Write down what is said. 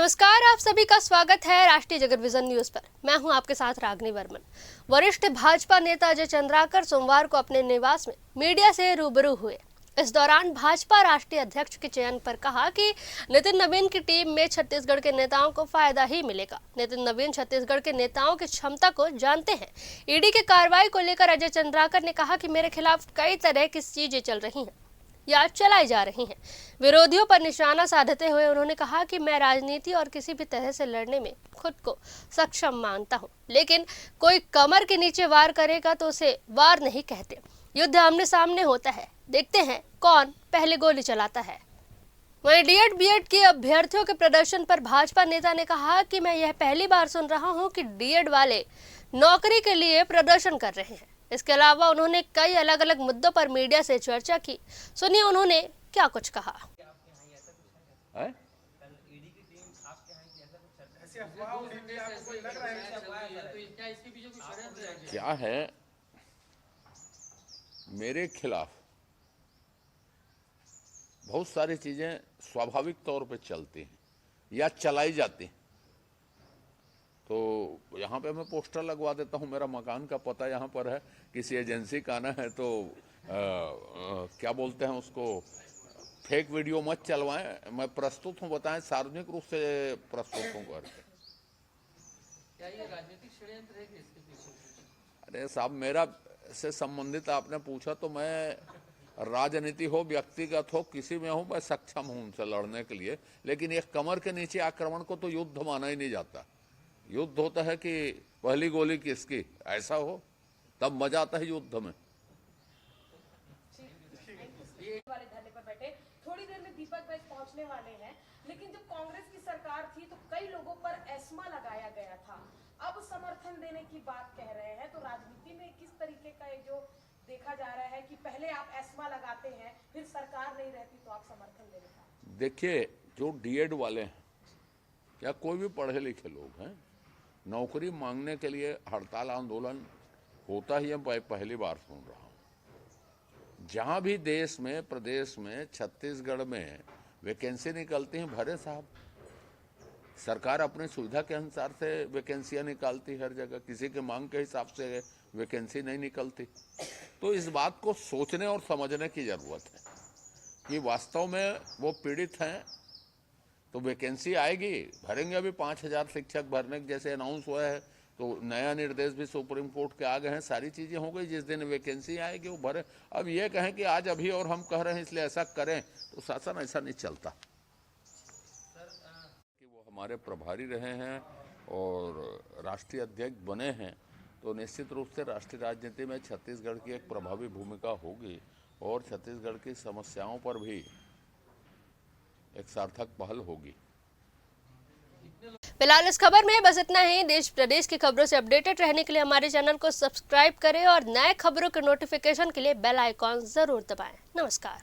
नमस्कार, आप सभी का स्वागत है राष्ट्रीय जगत विजन न्यूज पर। मैं हूं आपके साथ रागनी वर्मन। वरिष्ठ भाजपा नेता अजय चंद्राकर सोमवार को अपने निवास में मीडिया से रूबरू हुए। इस दौरान भाजपा राष्ट्रीय अध्यक्ष के चयन पर कहा कि नितिन नवीन की टीम में छत्तीसगढ़ के नेताओं को फायदा ही मिलेगा। नितिन नवीन छत्तीसगढ़ के नेताओं की क्षमता को जानते हैं। ईडी की कार्रवाई को लेकर अजय चंद्राकर ने कहा कि मेरे खिलाफ कई तरह की चीजें चल रही हैं या चलाई जा रही हैं। विरोधियों पर निशाना साधते हुए उन्होंने कहा कि मैं राजनीति और किसी भी तरह से लड़ने में खुद को सक्षम मानता हूं, लेकिन कोई कमर के नीचे वार करेगा तो उसे वार नहीं कहते। युद्ध आमने सामने होता है, देखते हैं कौन पहले गोली चलाता है। वहीं डीएड बीएड के अभ्यर्थियों के प्रदर्शन पर भाजपा नेता ने कहा कि मैं यह पहली बार सुन रहा हूं कि डीएड वाले नौकरी के लिए प्रदर्शन कर रहे हैं। इसके अलावा उन्होंने कई अलग अलग मुद्दों पर मीडिया से चर्चा की। सुनिए उन्होंने क्या कुछ कहा। क्या है, मेरे खिलाफ बहुत सारी चीजें स्वाभाविक तौर पे चलती हैं या चलाई जाती हैं। तो यहाँ पे मैं पोस्टर लगवा देता हूँ, मेरा मकान का पता यहाँ पर है, किसी एजेंसी का आना है तो क्या बोलते हैं उसको, फेक वीडियो मत चलवाएं, मैं प्रस्तुत हूँ, बताएं, सार्वजनिक रूप से प्रस्तुत हूँ करके। क्या ये राजनीतिक षड्यंत्र है कि इसके पीछे? अरे साहब, मेरा से संबंधित आपने पूछा तो मैं राजनीति हो, व्यक्तिगत हो, किसी में हो, मैं सक्षम हूँ उनसे लड़ने के लिए। लेकिन एक कमर के नीचे आक्रमण को तो युद्ध माना ही नहीं जाता। युद्ध होता है कि पहली गोली किसकी, ऐसा हो तब मजा आता है युद्ध में। वाले धरने पर बैठे, थोड़ी देर में दीपक भाई पहुंचने वाले हैं। लेकिन जब कांग्रेस की सरकार थी तो कई लोगों पर एस्मा लगाया गया था, अब समर्थन देने की बात कह रहे हैं। तो राजनीति में किस तरीके का ये जो देखा जा रहा है कि पहले आप एस्मा लगाते हैं, फिर सरकार नहीं रहती तो आप समर्थन दे देते हैं। देखिए, जो डीएड वाले हैं या कोई भी पढ़े लिखे लोग हैं, नौकरी मांगने के लिए हड़ताल आंदोलन होता ही मैं पहली बार सुन रहा हूँ। जहाँ भी देश में, प्रदेश में, छत्तीसगढ़ में वैकेंसी निकलती हैं, भरे साहब। सरकार अपनी सुविधा के अनुसार से वैकेंसियाँ निकालती हर जगह, किसी के मांग के हिसाब से वैकेंसी नहीं निकलती। तो इस बात को सोचने और समझने की जरूरत है कि वास्तव में वो पीड़ित हैं तो वैकेंसी आएगी, भरेंगे। अभी 5000 शिक्षक भरने जैसे अनाउंस हुआ है, तो नया निर्देश भी सुप्रीम कोर्ट के आ गए हैं, सारी चीजें हो गई। जिस दिन वैकेंसी आएगी वो भरे। अब ये कहें कि आज अभी और हम कह रहे हैं इसलिए ऐसा करें, तो शासन ऐसा नहीं चलता। कि वो हमारे प्रभारी रहे हैं और राष्ट्रीय अध्यक्ष बने हैं, तो निश्चित रूप से राष्ट्रीय राजनीति में छत्तीसगढ़ की एक प्रभावी भूमिका होगी और छत्तीसगढ़ की समस्याओं पर भी एक सार्थक पहल होगी। फिलहाल इस खबर में बस इतना ही। देश प्रदेश की खबरों से अपडेटेड रहने के लिए हमारे चैनल को सब्सक्राइब करें और नए खबरों के नोटिफिकेशन के लिए बेल आइकॉन जरूर दबाएं। नमस्कार।